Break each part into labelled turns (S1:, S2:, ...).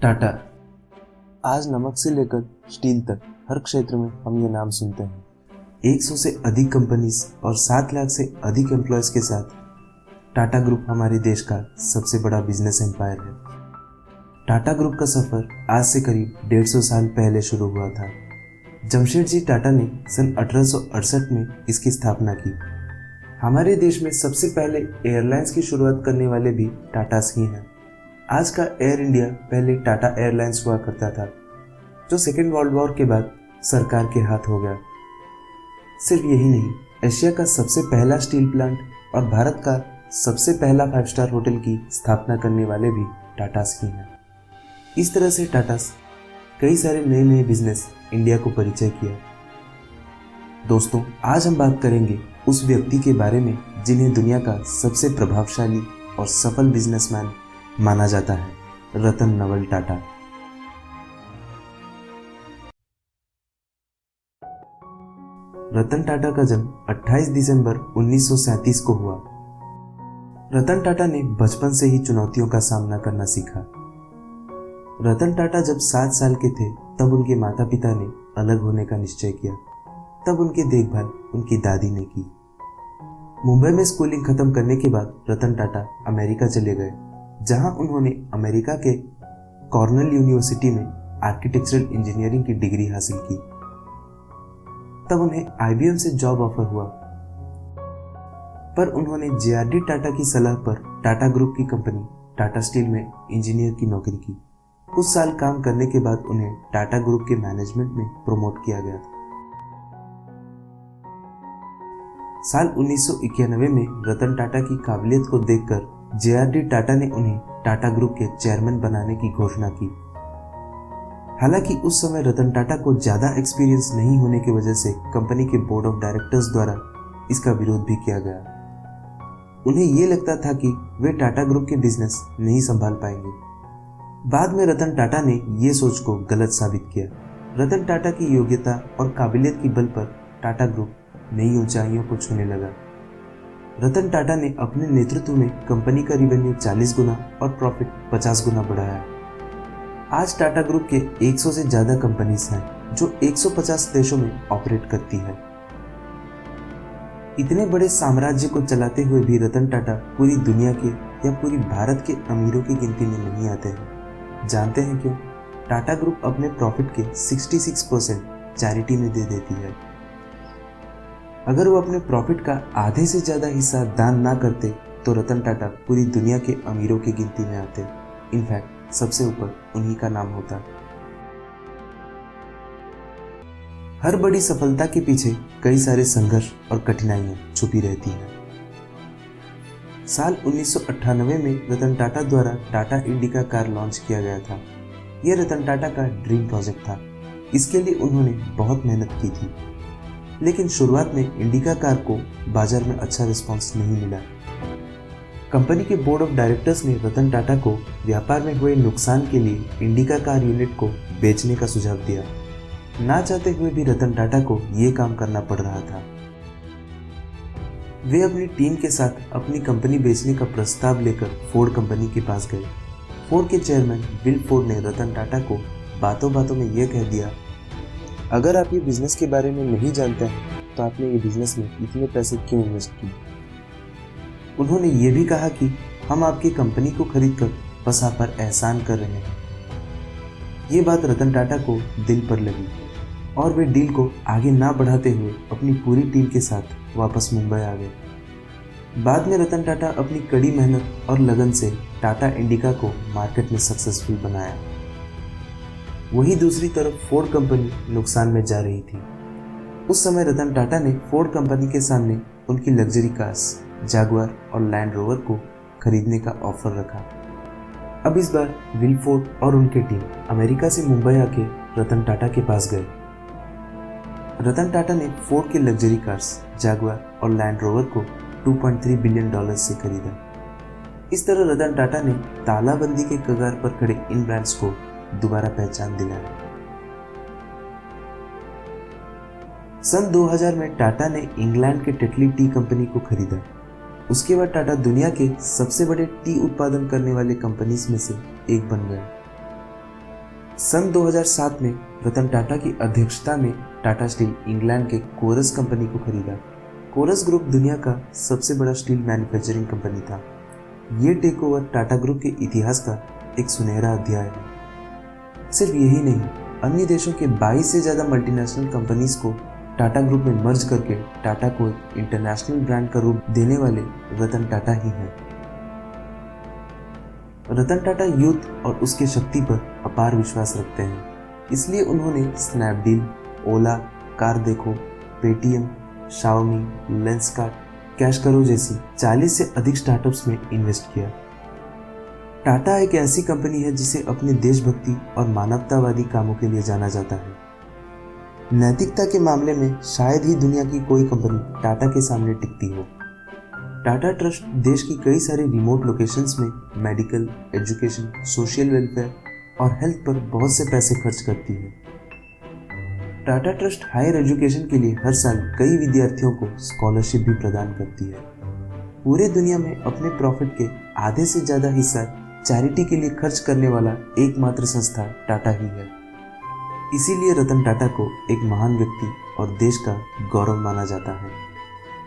S1: टाटा। आज नमक से लेकर स्टील तक हर क्षेत्र में हम ये नाम सुनते हैं। 100 से अधिक कंपनीज और 7 लाख से अधिक एम्प्लॉयज के साथ टाटा ग्रुप हमारे देश का सबसे बड़ा बिजनेस एम्पायर है। टाटा ग्रुप का सफर आज से करीब 150 साल पहले शुरू हुआ था। जमशेदजी टाटा ने सन 1868 में इसकी स्थापना की। हमारे देश में सबसे पहले एयरलाइंस की शुरुआत करने वाले भी टाटास ही हैं। आज का एयर इंडिया पहले टाटा एयरलाइंस हुआ करता था, जो सेकेंड वर्ल्ड वॉर के बाद सरकार के हाथ हो गया। सिर्फ यही नहीं, एशिया का सबसे पहला स्टील प्लांट और भारत का सबसे पहला 5 स्टार होटल की स्थापना करने वाले भी टाटास ही हैं। इस तरह से टाटास कई सारे नए नए बिजनेस इंडिया को परिचय किया। दोस्तों, आज हम बात करेंगे उस व्यक्ति के बारे में जिन्हें दुनिया का सबसे प्रभावशाली और सफल बिजनेसमैन माना जाता है, रतन नवल टाटा। रतन टाटा का जन्म 28 दिसंबर 1937 को हुआ। रतन टाटा ने बचपन से ही चुनौतियों का सामना करना सीखा। रतन टाटा जब 7 साल के थे तब उनके माता पिता ने अलग होने का निश्चय किया। तब उनकी देखभाल उनकी दादी ने की। मुंबई में स्कूलिंग खत्म करने के बाद रतन टाटा अमेरिका चले गए, जहां उन्होंने अमेरिका के कॉर्नेल यूनिवर्सिटी में आर्किटेक्चरल इंजीनियरिंग की डिग्री हासिल की। तब उन्हें IBM से जॉब ऑफर हुआ, पर उन्होंने JRD टाटा की सलाह पर टाटा ग्रुप की कंपनी टाटा स्टील में इंजीनियर की नौकरी की। कुछ साल काम करने के बाद उन्हें टाटा ग्रुप के मैनेजमेंट में प्रमोट किया गया। साल 1991 में रतन टाटा की काबिलियत को देखकर JRD टाटा ने उन्हें टाटा ग्रुप के चेयरमैन बनाने की घोषणा की। हालांकि उस समय रतन टाटा को ज्यादा एक्सपीरियंस नहीं होने की वजह से कंपनी के बोर्ड ऑफ डायरेक्टर्स द्वारा इसका विरोध भी किया गया। उन्हें यह लगता था कि वे टाटा ग्रुप के बिजनेस नहीं संभाल पाएंगे। बाद में रतन टाटा ने यह सोच को गलत साबित किया। रतन टाटा की योग्यता और काबिलियत की बल पर टाटा ग्रुप नई ऊंचाइयों को छूने लगा। रतन टाटा ने अपने नेतृत्व में कंपनी का रिवेन्यू 40 गुना और प्रॉफिट 50 गुना बढ़ाया। आज टाटा ग्रुप के 100 से ज्यादा कंपनीज हैं जो 150 देशों में ऑपरेट करती है। इतने बड़े साम्राज्य को चलाते हुए भी रतन टाटा पूरी दुनिया के या पूरी भारत के अमीरों की गिनती में नहीं आते हैं। जानते हैं क्यों? टाटा ग्रुप अपने प्रॉफिट के 66% चैरिटी में दे देती है। अगर वो अपने प्रॉफिट का आधे से ज्यादा हिस्सा दान ना करते तो रतन टाटा पूरी दुनिया के अमीरों की गिनती में आते। इनफैक्ट सबसे ऊपर उन्हीं का नाम होता। हर बड़ी सफलता के पीछे कई सारे संघर्ष और कठिनाइयां छुपी रहती हैं। साल 1998 में रतन टाटा द्वारा टाटा इंडिका कार लॉन्च किया गया था। यह रतन टाटा का ड्रीम प्रोजेक्ट था। इसके लिए उन्होंने बहुत मेहनत की थी, लेकिन शुरुआत में इंडिका कार को बाजार में अच्छा रिस्पांस नहीं मिला। कंपनी के बोर्ड ऑफ डायरेक्टर्स ने रतन टाटा को व्यापार में हुए नुकसान के लिए इंडिका कार यूनिट को बेचने का सुझाव दिया। ना चाहते हुए भी रतन टाटा को यह काम करना पड़ रहा था। वे अपनी टीम के साथ अपनी कंपनी बेचने का प्रस्ताव लेकर फोर्ड कंपनी के पास गए। फोर्ड के चेयरमैन विल फोर्ड ने रतन टाटा को बातों बातों में यह कह दिया, अगर आप ये बिजनेस के बारे में नहीं जानते हैं तो आपने ये बिजनेस में इतने पैसे क्यों इन्वेस्ट किए? उन्होंने ये भी कहा कि हम आपकी कंपनी को खरीदकर बस आप पर एहसान कर रहे हैं। ये बात रतन टाटा को दिल पर लगी और वे डील को आगे ना बढ़ाते हुए अपनी पूरी टीम के साथ वापस मुंबई आ गए। बाद में रतन टाटा अपनी कड़ी मेहनत और लगन से टाटा इंडिका को मार्केट में सक्सेसफुल बनाया। वही दूसरी तरफ फोर्ड कंपनी नुकसान में जा रही थी। उस समय रतन टाटा ने फोर्ड कंपनी के सामने उनकी लग्जरी कार्स जैगुआर और लैंड रोवर को खरीदने का ऑफर रखा। अब इस बार विल फोर्ड और उनकी टीम अमेरिका से मुंबई आके रतन टाटा के पास गए। रतन टाटा ने फोर्ड के लग्जरी कार्स जैगुआर और लैंड रोवर को $2.3 बिलियन से खरीदा। इस तरह रतन टाटा ने तालाबंदी के कगार पर खड़े इन ब्रांड्स को दोबारा पहचान दिलाया। सन 2000 में टाटा ने इंग्लैंड के टेटली टी कंपनी को खरीदा। उसके बाद टाटा दुनिया के सबसे बड़े टी उत्पादन करने वाले कंपनीज में से एक बन गए। सन 2007 में रतन टाटा की अध्यक्षता में टाटा स्टील इंग्लैंड के कोरस कंपनी को खरीदा। कोरस ग्रुप दुनिया का सबसे बड़ा स्टील मैन्युफैक्चरिंग कंपनी था। ये टेक ओवर टाटा ग्रुप के इतिहास का एक सुनहरा अध्याय है। सिर्फ यही नहीं, अन्य देशों के 22 से ज़्यादा मल्टीनेशनल कंपनीज को टाटा ग्रुप में मर्ज करके टाटा को एक इंटरनेशनल ब्रांड का रूप देने वाले रतन टाटा ही हैं। रतन टाटा यूथ और उसके शक्ति पर अपार विश्वास रखते हैं, इसलिए उन्होंने स्नैपडील, ओला, कार देखो, पेटीएम, शाओमी, लेंसकार्ट, कैश करो जैसी 40 से अधिक स्टार्टअप्स में इन्वेस्ट किया। टाटा एक ऐसी कंपनी है जिसे अपने देशभक्ति और मानवतावादी कामों के लिए जाना जाता है। नैतिकता के मामले में शायद ही दुनिया की कोई कंपनी टाटा के सामने टिकती हो। टाटा ट्रस्ट देश की कई सारी रिमोट लोकेशंस में मेडिकल, एजुकेशन, सोशल वेलफेयर और हेल्थ पर बहुत से पैसे खर्च करती है। टाटा ट्रस्ट हायर एजुकेशन के लिए हर साल कई विद्यार्थियों को स्कॉलरशिप भी प्रदान करती है। पूरे दुनिया में अपने प्रॉफिट के आधे से ज़्यादा हिस्सा चैरिटी के लिए खर्च करने वाला एकमात्र संस्था टाटा ही है। इसीलिए रतन टाटा को एक महान व्यक्ति और देश का गौरव माना जाता है,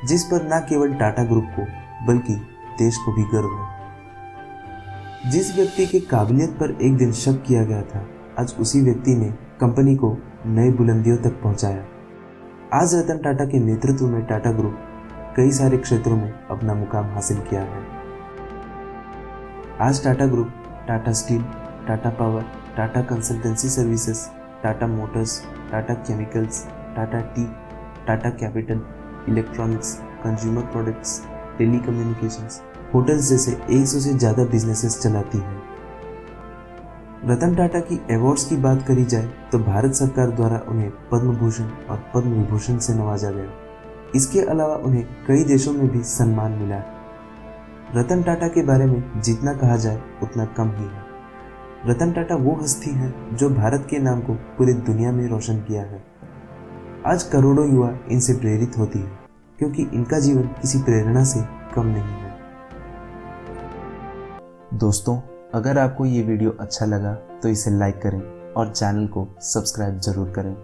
S1: जिस पर न केवल टाटा ग्रुप को बल्कि देश को भी गर्व है। जिस व्यक्ति की काबिलियत पर एक दिन शक किया गया था, आज उसी व्यक्ति ने कंपनी को नई बुलंदियों तक पहुंचाया। आज रतन टाटा के नेतृत्व में टाटा ग्रुप कई सारे क्षेत्रों में अपना मुकाम हासिल किया है। आज Tata group Tata steel, Tata power, Tata consultancy services, Tata Motors, Tata chemicals, Tata T, Tata capital, electronics, consumer products, telecommunications, hotels जैसे 100 से ज़्यादा बिजनेसेस चलाती है। रतन टाटा की अवार्ड्स की बात करी जाए तो भारत सरकार द्वारा उन्हें पद्म भूषण और पद्म विभूषण से नवाजा गया। इसके अलावा उन्हें कई देशों में भी सम्मान मिला है। रतन टाटा के बारे में जितना कहा जाए उतना कम ही है। रतन टाटा वो हस्ती हैं जो भारत के नाम को पूरी दुनिया में रोशन किया है। आज करोड़ों युवा इनसे प्रेरित होती है, क्योंकि इनका जीवन किसी प्रेरणा से कम नहीं है। दोस्तों, अगर आपको ये वीडियो अच्छा लगा तो इसे लाइक करें और चैनल को सब्सक्राइब जरूर करें।